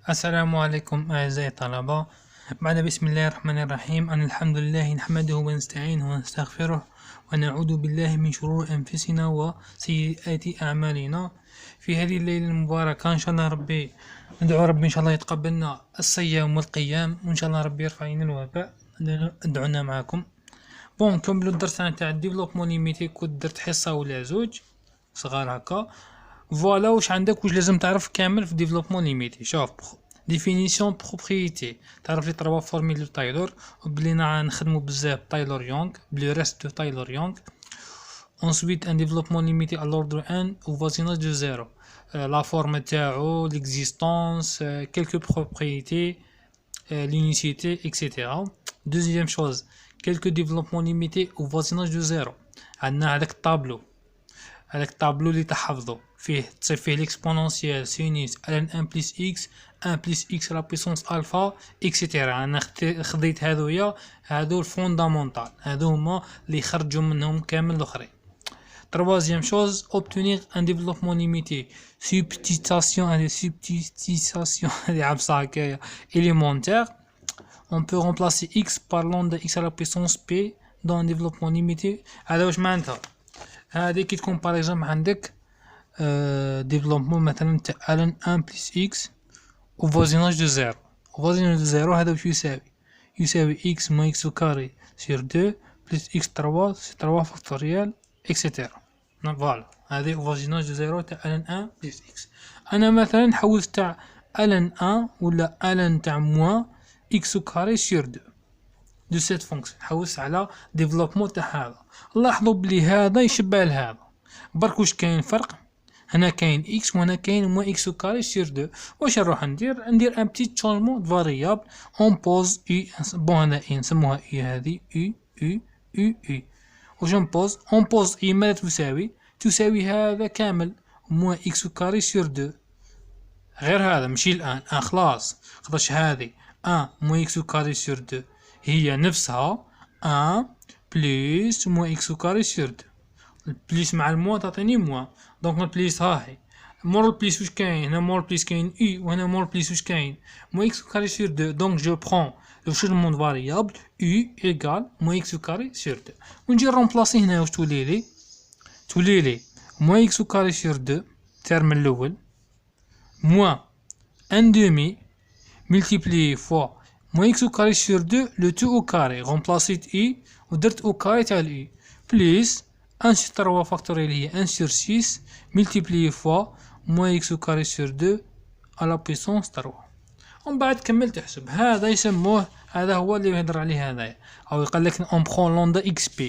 السلام عليكم أعزائي الطلبة. بعد بسم الله الرحمن الرحيم، أن الحمد لله نحمده ونستعينه ونستغفره ونعوذ بالله من شرور أنفسنا وسيئات أعمالنا. في هذه الليلة المباركة إن شاء الله ربي ندعو ربي إن شاء الله يتقبلنا الصيام والقيام، وإن شاء الله ربي يرفع عنا الوباء. ادعونا معكم. نكملو الدرس تاع الديفلوبمون ليميتي. كنت درت حصة ولا زوج صغار هكا. فوالا واش عندك، واش لازم تعرف كامل في ديفلوبمون ليميتي. شوف، ديفينيسيون بروبريتي، تعرف لي 3 فورميل دو تايلور، وبلينا نخدمو بزاف تايلور يونغ بلي ريست دو تايلور يونغ. ensuite un développement limité à l'ordre 1 au voisinage de 0. La forme تاعو، l'existence, quelques propriétés, l'unicité, etc. Deuxième chose, quelques développements limités au voisinage de 0. عندنا هذاك الطابلو، هذاك الطابلو اللي تحفظو فيه تصيب فيه l'exponentielle sinus ln 1 plus x 1 plus x la puissance alpha etc. انا خديت هادو الفوندامونتال، هادو هما اللي يخرجوا منهم كامل الاخرين. Troisième chose, obtenir un développement limité. Substitution élémentaire. On peut remplacer x par lambda x à la puissance p dans un développement limité. هذا واش معناتها؟ هذه كي تكون par exemple عندك ديفلوبمون مثلا تاع ln 1 plus x au voisinage de 0. au voisinage de 0 هذا واش يساوي x moins x au carré sur 2 plus x 3 sur 3 فاكتوريال etc. فوالا هذه au voisinage de 0 تاع ln 1 plus x. انا مثلا حولت تاع ln 1 ولا ln تاع moins x au carré sur 2 دو سيت فونكسيون، حوس على ديفلوبمون تاع هذا. لاحظوا بلي هذا يشبه لهذا، برك واش كاين فرق؟ هنا كاين اكس وهنا كاين مو اكس او كاري سير 2. واش نروح ندير ان بتيت تشونجمون فاريابل اون بوز اي. بون هنا اي نسموها اي، هذه اي اي اي اي. واش نبوز اون بوز اي ماذا تساوي هذا كامل مو اكس او كاري سير 2. غير هذا ماشي الان خلاص، خاطرش هذه 1 مو اكس او كاري سير 2 هي نفسها 1 بلس مو اكس او كاري سير 2. البليس مع الموا تعطيني موا، دونك البليس ها هي مور البليس واش كاين هنا، مور البليس كاين اي وهنا مور البليس واش كاين مو اكس او كاري سير 2. دونك جو برون لو شونجمون فاريابل اي ايغال مو اكس او كاري سير 2 ونجي رومبلاسي هنا. واش تولي لي مو اكس او كاري سير 2 الترم الاول موا ان دومي ملتيبلي فوا moins x au carré sur 2 le tout au carré. remplacé i ودرت au carré تاع i plus 1 sur 3 factoriel هي 1 sur 6 multiplié fois moins x au carré sur 2 à la puissance 3. ومن بعد كملت تحسب. هذا يسموه، هذا هو اللي يهضر عليه هذايا، او يقول لك on prend lambda xp.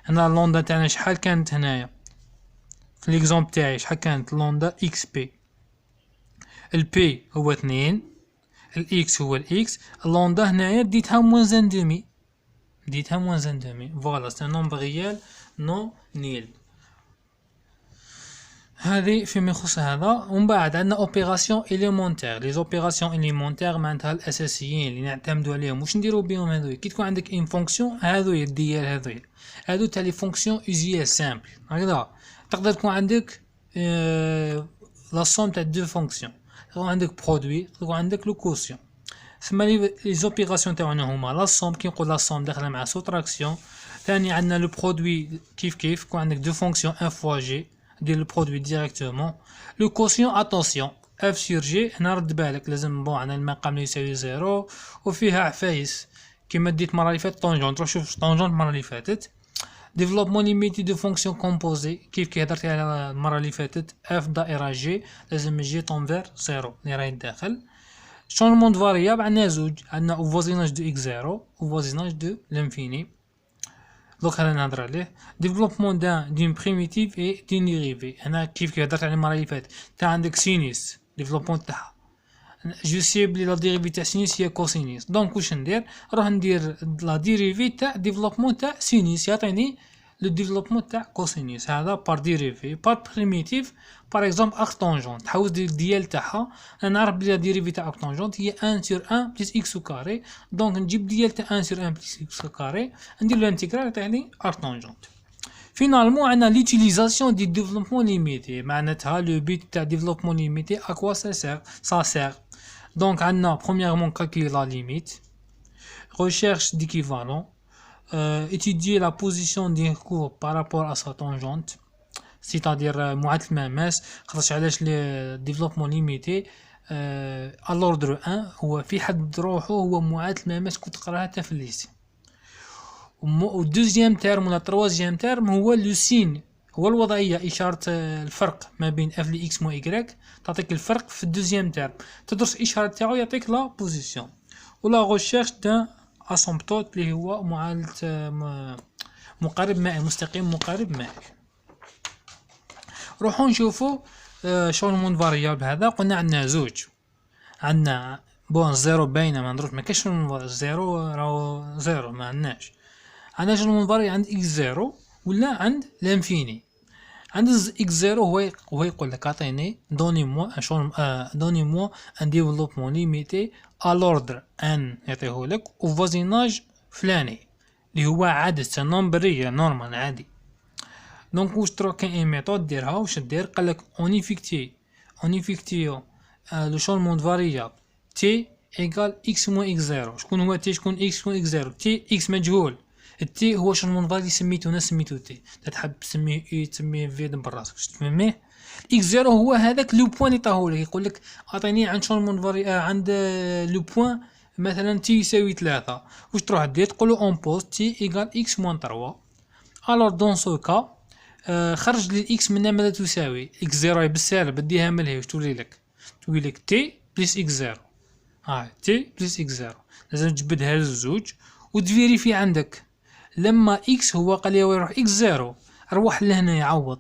هنا اللوندا تاعنا شحال كانت هنايا في ليكزامبل تاعي؟ شحال كانت لوندا xp؟ البي هو 2، الاكس هو الاكس، اللوندا هنايا ديتها موان ان دومي، فوالا سي نومبر ريال نو نيل. هذه فيما يخص هذا. ومن بعد عندنا اوبيراسيون اليمونتير. لي زوبيراسيون اليمونتير معناتها الاساسيين اللي نعتمدوا عليهم. واش نديروا بهم هذويا؟ كي تكون عندك ان فونكسيون هذويا الديال هذو تاع لي فونكسيون اوزيال سامبل هكذا. تقدر تكون عندك لا سوم تاع دو فونكسيون، تكون عندك برودوي، تكون عندك لو كوسيون. ثم لي زوبيراسيون تاعنا هما لا سوم. كي نقول لا سوم داخله مع سوتراكسيون. ثاني عندنا لو برودوي كيف يكون عندك دو فونكسيون ان فوا جي دير لو برودوي ديريكتومون. لو كوسيون اتونسيون اف سير جي، هنا رد بالك لازم بون عندنا المقام اللي يساوي 0 وفيها عفايس كيما ديت المره اللي فاتت طونجونت. روح شوف طونجونت المره اللي فاتت. ديفلوبمون ليميتي دو فونكسيون كومبوزي كيف هضرت على المره اللي فاتت. اف دائره جي لازم جي طونفير 0 اللي راهي داخل. شونجمون دو فاريابل عندنا زوج، عندنا او فوزيناج دو اكس 0 او فوزيناج دو لانفيني. دوك هذا نهضر عليه. ديفلوبمون دون بريميتيف اي دون ديريفي. هنا كيف هضرت على المره اللي فاتت تا عندك سينيس ديفلوبمون تاعها جو سي بلي لا ديريفي تاع سينيس هي كوسينيس. دونك واش ندير؟ نروح ندير لا ديريفي تاع ديفلوبمون تاع سينيس يعطيني لو ديفلوبمون تاع كوسينيس. هذا بار ديريفي بار بريميتيف. باغ اكزومبل اكس طونجونت تحوس ديال تاعها. انا نعرف بلي ديريفي تاع اكس طونجونت هي 1 sur 1 بلس اكس او كاري. دونك نجيب ديال تاع 1 sur 1 بلس اكس او كاري ندير الانتيغرال تاعي اكس طونجونت. فينالمون عندنا ليوتيليزاسيون دي ديفلوبمون ليميتي. معناتها لو بيت تاع ديفلوبمون ليميتي اكوا سا سير. Donc عندنا premièrement calculer la limite, recherche d'équivalent, étudier la position d'un courbe par rapport à sa tangente, c'est-à-dire معادلة المماس. خاطرش علاش لي développement limité à l'ordre 1 هو في حد روحه هو معادلة المماس كنت تقراها حتى في الليسي. والدوزيام تيرم ولا تروازيام تيرم هو لو سين، هو الوضعية، إشارة الفرق ما بين اف لي اكس مو ايكغيك تعطيك الفرق في الدوزيام تيرم، تدرس الإشارة تاعو يعطيك لا بوزيسيون. ولا غوشيرش دان اسومبتوت اللي هو معادلة مقارب مائي، مستقيم مقارب مائي. روحو نشوفو شونمون فاريابل. هذا قلنا عندنا زوج، عندنا بون زيرو باينة ما ندروش، ما كاينش شونمون زيرو، راهو زيرو ما عندناش. عندنا شونمون فاري عند اكس زيرو ولا عند لانفيني. عند اكس زيرو هو يقول لك اعطيني دوني موا ان ديفلوبمون ليميتي ا لوردر ان، يعطيه لك وفازيناج فلاني اللي هو عدد نمبريه نورمال عادي. دونك واش تروح كاين اي ميثود ديرها، واش دير؟ قال لك اون ايفيكتيو لو شونمون فاريابل تي ايكال اكس موان اكس زيرو. شكون هو تي؟ شكون اكس؟ شكون اكس زيرو؟ تي اكس مجهول، التي هو شونمون فاري سميتو انا سميتو تي، تحب تسميه اي تسميه في دم براسك باش تفهميه. اكس زيرو هو هذاك لو بوين اللي طاهولك، يقول لك اعطيني عند شونمون فاري عند لو بوين مثلا تي يساوي 3. واش تروح دير؟ تقول له اون بوست تي ايكال اكس موان 3. الوغ دون سو كا خرج لي اكس منها ماذا تساوي؟ اكس زيرو بالسالب بديها من هي واش تولي لك؟ تولي لك تي بلس اكس زيرو. تي بلس اكس زيرو لازم تجبدها للزوج وتفيريفي عندك. لما اكس هو قال لي يروح اكس زيرو، روح لهنا يعوض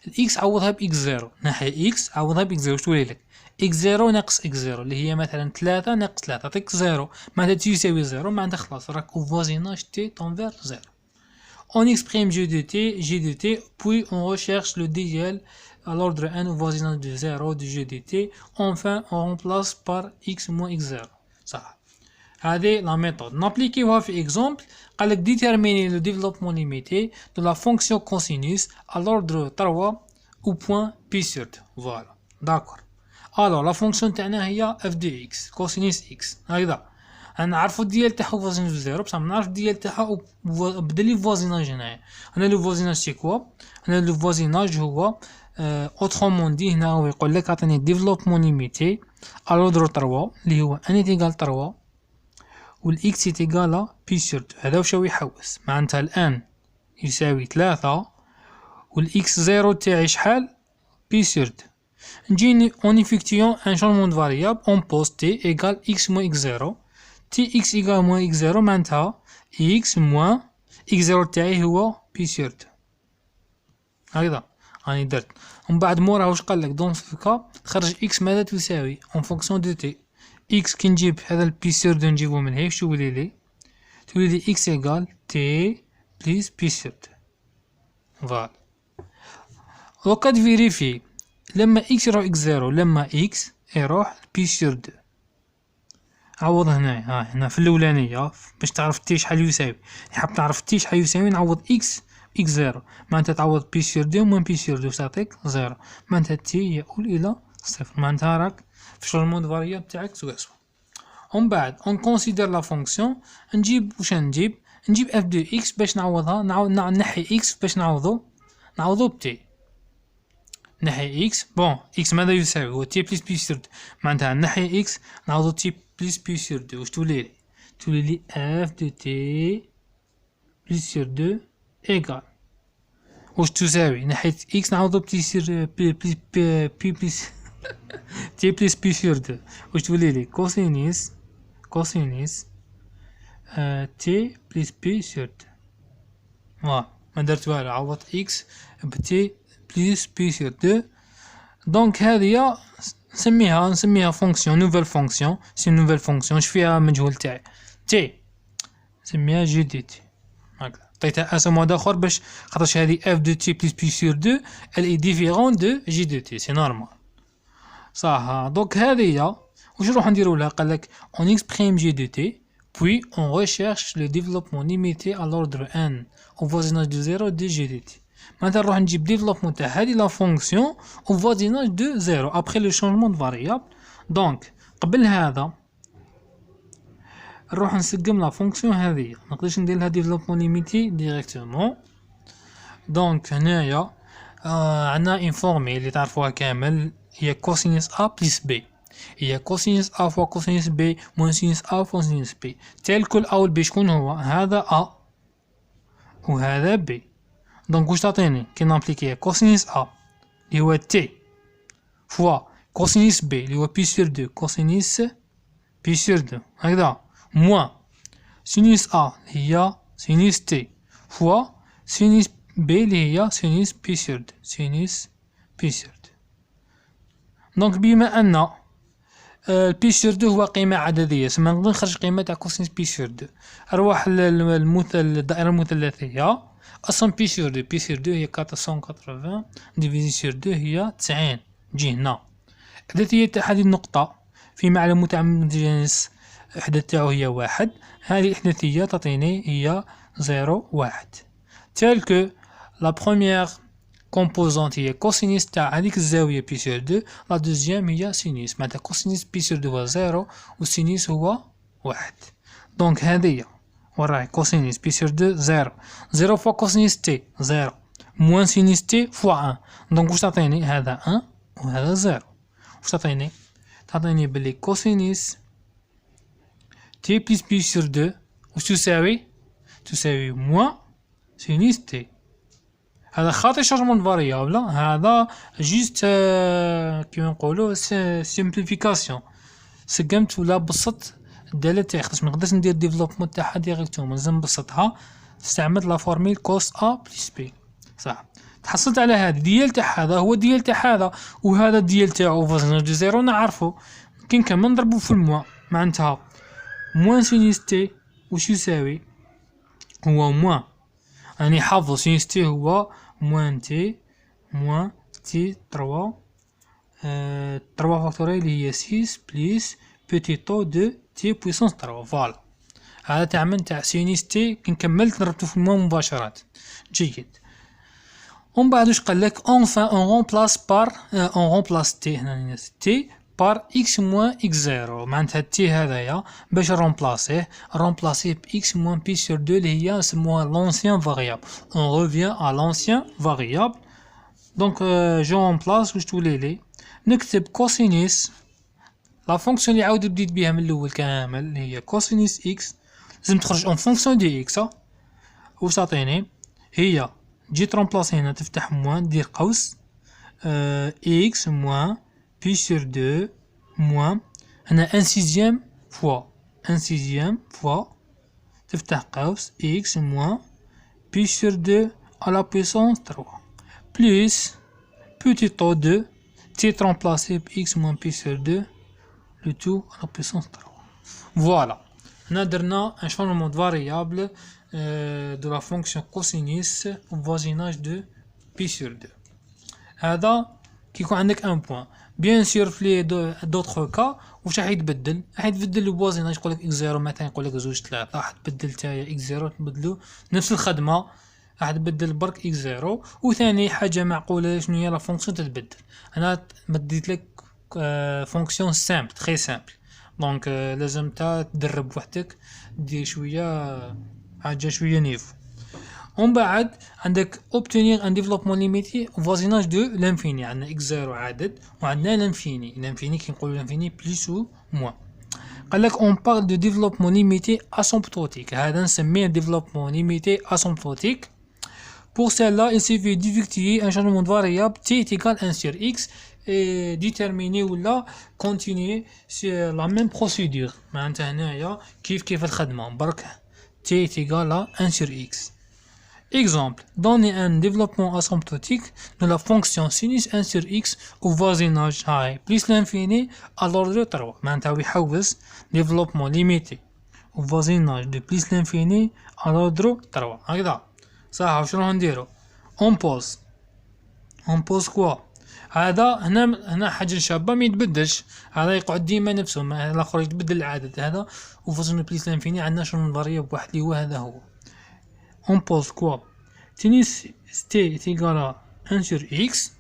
الاكس، عوضها باكس زيرو، ناحية اكس عوضها باكس زيرو، واش تولي لك؟ اكس زيرو ناقص اكس زيرو اللي هي مثلا 3 ناقص 3 تعطيك زيرو، معناتها تي يساوي زيرو، معناتها خلاص راك au voisinage t tend vers 0. On exprime g de t, puis on recherche le DL à l'ordre n au voisinage de 0 de g de t. Enfin, on remplace par x moins x0. صح. هذه la méthode. N'appliquez-vous في exemple. قال لك déterminer le développement limité de la fonction cosinus à l'ordre 3 au point p sur 2. Voilà. D'accord. Alors, la fonction تاعنا هي f de x, cosinus x. هكذا. نعرفو الديال تاعها فوازيناج زيرو، بصح منعرف الديال تاعها بدا لي فوازيناج هنايا. هنا لو فوازيناج سي كوا؟ هنا لو فوازيناج هو اوترومون دي، هنا هو يقول لك عطيني ديفلوبمون ليميتي ا لودرو 3 اللي هو ان ايتيغال 3 والاكس ايتيغال بي سور 2. هذا واش هو يحوس؟ معناتها الان يساوي 3 والاكس زيرو تاعي شحال؟ بي سور 2. نجيني اون ايفيكتيون ان شونمون فاريابل اون بوست تي ايغال اكس موان اكس زيرو. تي اكس ايكال موان اكس زيرو معناتها اكس موان اكس زيرو تاعي هو بي سور 2. هكذا راني درت. ومن بعد مورا واش قال لك؟ دون فكا تخرج اكس ماذا تساوي اون فونكسيون دو تي. اكس كي نجيب هذا البي سور 2 نجيبو من هنا واش تولي لي؟ تولي لي اكس ايكال تي بليس بي سور 2. فوالا. دوكا تفيريفي لما اكس يروح اكس زيرو، لما اكس يروح بي سور 2. عوض هنا، هنا في الاولانيه باش تعرف تي شحال يساوي. حاب تعرف تي شحال يساوي نعوض اكس اكس زيرو، معناتها تعوض بي سور 2 موان بي سور 2 تعطيك زيرو، معناتها تي يؤول الى صفر، معناتها راك في شونمون فاريابل تاعك سوا. ومن بعد اون كونسيدير لا فونكسيون. نجيب واش نجيب اف دو اكس باش نعوضها، نحي اكس باش نعوضو بتي. نحي اكس، بون اكس ماذا يساوي؟ هو تي بلس بي سور 2، معناتها نحي اكس نعوضو تي بلس بي سور 2. واش تولي لي؟ تولي لي اف دو تي بلس سور 2 ايكال واش تساوي؟ نحيت اكس نعوضو بتي سور بي بلس تي بلس بي سور 2. واش تولي لي؟ كوسينيس تي بلس بي سور 2. ما درت والو، عوضت اكس بتي بلس بي سور 2. دونك هذه نسميها فونكسيون، نوفيل فونكسيون، سي نوفيل فونكسيون. اش فيها مجهول تاعي تي، نسميها جي دي تي. هكذا عطيتها اسم واحد اخر باش خاطرش هذه اف دو تي بلس بي سور 2 ال اي ديفيرون دو جي دو تي، سي نورمال صح. دونك هذه واش نروح نديرو لها؟ قال لك اون اكسبريم جي دو تي puis on recherche le développement limité à l'ordre n au voisinage de 0 de g de t. معناتها نروح نجيب ديفلوبمون تاع هذه لا فونكسيون au voisinage de 0 après le changement de variable. Donc قبل هذا نروح نسقم لا فونكسيون هذه، منقدرش ندير لها ديفلوبمون ليميتي ديريكتومون. دونك هنايا عندنا اون فورمي اللي تعرفوها كامل، هي كوسينوس ا بلس بي، هي كوسينوس ا فوا كوسينوس بي موان سينوس ا فوا سينوس بي. تالكل ا والبي شكون هو؟ هذا ا وهذا بي. دونك واش تعطيني كي نابليكي كوسينوس ا اللي هو تي فوا كوسينوس بي اللي هو بي سور دو كوسينوس بي سور دو هكذا، موان سينوس ا هي سينوس تي فوا سينوس بي اللي هي سينوس بي سور دو سينوس بي سور دو. دونك بما ان بي سور دو هو قيمة عددية، سما نقدر نخرج قيمة تاع كوسينوس بي سور دو. أرواح الدائرة المثلثية أصلا بي سور دو، بي سور دو هي 480 ديفيزي سور دو هي 90، تجي هنا. إحداثية تاع هذه النقطة في معلم متعمد جنس إحداث تاعو هي 1، هذه الإحداثية تعطيني هي 0 1. تال كو لا بروميير كومبوزونت هي كوسينوس تاع هذيك الزاوية بي سور دو، لا دوزيام هي سينوس، معناتها كوسينوس بي سور دو هو 0 والسينوس هو 1. دونك هذه وراهي كوسينوس بي سور دو 0 0 فوا كوسينوس تي 0 موان سينوس تي فوا 1. دونك واش تعطيني؟ هذا 1 وهذا 0. واش تعطيني؟ تعطيني بلي كوسينوس تي بلس بي سور دو واش تساوي؟ تساوي موان سينوس تي. هذا خاطئ شارجمون فاريابل، هذا جوست كيما نقولوا سيمبليفيكاسيون، سقمت ولا بسطت الداله تاعي، خاطرش منقدرش ندير ديفلوبمون تاعها ديريكتومون، لازم نبسطها. استعملت لا فورميل كوس ا بلس بي صح. تحصلت على هذا ديال تاع هذا هو ديال تاع هذا، وهذا ديال تاعو فازنج دو زيرو نعرفو، كاين كمان نضربو في الموا، معناتها موان سينوس تي واش يساوي؟ هو موان، راني حافظو سينوس تي هو موان تي تي 3 فاكتوريال اللي هي 6 بليس بوتي طو دو تي بويسونس 3. فوالا هذا تاع من تاع سينوس تي كي كملت ضربتو في الموا مباشرة. جيد. ومن بعد واش قالك؟ enfin on remplace t هنا t par x moins x0، معناتها تي هذايا باش نرومبلاسيه ب x moins p sur 2 اللي هي نسموها l'ancien variable. on revient à l'ancien variable. donc je remplace واش تولي لي؟ نكتب كوسينوس لا فونكسيون اللي عاود بديت بها من الاول كامل اللي هي كوسينوس x، لازم تخرج اون فونكسيون دي x. واش تعطيني؟ هي جي ترومبلاسي هنا، تفتح موان دير قوس x موان بي سور 2 موان هنا ان سيزيام فوا تفتح قوس x موان بي سور 2 à la puissance 3 plus petit taux de t remplacé par x moins pi sur 2 le tout à la puissance 3. Voilà, هنا درنا un changement de variable de la fonction cosinus au voisinage de pi sur 2. هذا كي يكون عندك ان بوين. بيان سور في دوطخ كا واش راح يتبدل؟ راح يتبدل الفوازيناج، يقول لك اكس 0 مثلا يقول لك 2 3 راح تبدل تايا اكس 0 تبدلو نفس الخدمه، راح تبدل برك اكس 0. وثاني حاجه معقوله شنو هي لا فونكسيون تتبدل. انا مديت لك فونكسيون سامبل تري سامبل، دونك لازم تا تدرب وحدك دير شويه حاجه شويه نيفو. ومن بعد عندك obtenir un développement limité au voisinage de l'infini. عندنا x0 عدد وعندنا l'infini كي نقولوا l'infini plus ou moins. قال لك on parle de développement limité asymptotique. هذا نسميه développement limité asymptotique. Pour cela, il suffit d'effectuer un changement de variable t est égal à 1 sur x et déterminer ou là continuer sur la même procédure. معناتها هنايا كيف الخدمة برك t est égal à 1 sur x. Exemple, donner un développement asymptotique de la fonction sinus 1 sur x au voisinage plus l'infini à l'ordre 3. معناتها يحوز développement limité au voisinage de plus l'infini à l'ordre 3. هكذا صح. وشنو راح نديرو؟ on pose كوا. هذا هنا حاجه شابه ما يتبدلش، هذا يقعد ديما نفسه، الاخر يتبدل العدد هذا. وفوزن بليس لانفيني عندنا شنو فاريابل واحد اللي هو هذا هو. on pose كوا sinus t est égal à 1 sur x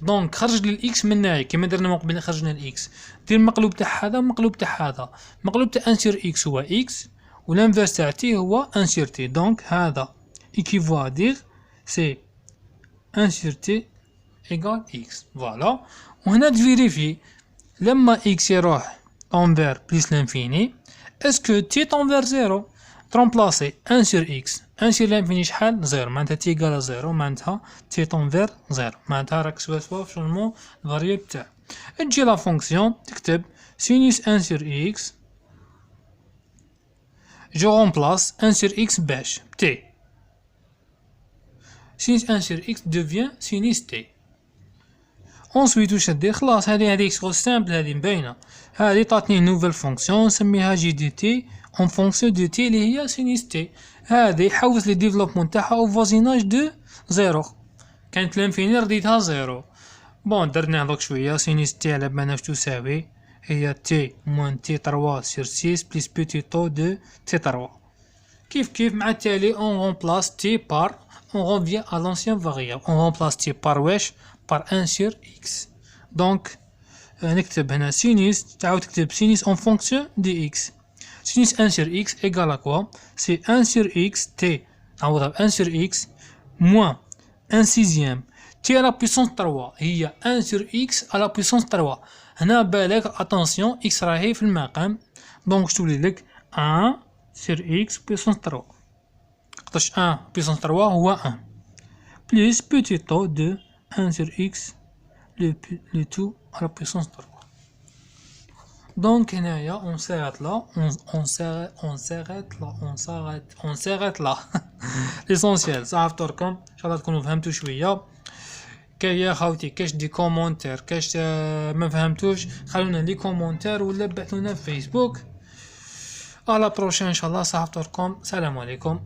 دونك خرج لي الاكس من هنايا كيما درنا من قبل خرجنا الاكس. دير المقلوب تاع هذا ومقلوب تاع هذا. مقلوب تاع ان سير اكس هو اكس والانفيرس تاع تي هو ان سير تي. دونك هذا ايكيفوا دير سي ان سير تي ايكال اكس. فوالا. وهنا تفيريفي لما اكس يروح انفير بليس لانفيني اسكو تي تنفير زيرو. ترومبلاسي ان سير اكس ان سير لانفيني شحال؟ زيرو. معناتها تي ايكال زيرو معناتها تي تنفير زيرو. معناتها راك سوا في شونمون الفاريابل تاعك. تجي لا فونكسيون تكتب سينوس ان سير اكس جو رومبلاس ان سير اكس باش تي. سينوس ان سير اكس devient سينوس تي. ensuite واش دير؟ خلاص هذه شغل سامبل، هذه مبينه. هذه تعطيني نوفيل فونكسيون نسميها جي دي تي اون فونكسيون دو تي اللي هي سينوس تي. هذه يحوس لي ديفلوبمون تاعها او فوزيناج دو زيرو. كانت لانفيني رديتها زيرو. بون درنا دوك شويه سينوس تي على بالنا واش تساوي، هي تي موان تي 3 سير 6 بليس بوتي طو دو تي 3. كيف مع التالي اون رومبلاس تي بار on revient à l'ancienne variable. On remplace t par wesh par 1 sur x. Donc نكتب هنا sinus تعاود تكتب sinus en fonction de x. Sinus 1 sur x égale à quoi? C'est 1 sur x t نعوضها ب 1 sur x moins 1 sixième t à la puissance 3 هي 1 sur x à la puissance 3. هنا بالك attention x راهي في المقام دونك تولي لك 1 sur x puissance 3. 1 puissance 3 هو 1 plus petit taux de 1 sur x le tout à la puissance 3. Donc هنايا on s'arrête là, on s'arrête là. L'essentiel صافطوركم ان شاء الله تكونوا فهمتوا شويه. كاين يا خوتي كاش دي كومونتير كاش ما فهمتوش خلونا لي كومونتير ولا بعثونا في فيسبوك. على بروشين ان شاء الله. صافطوركم، السلام عليكم.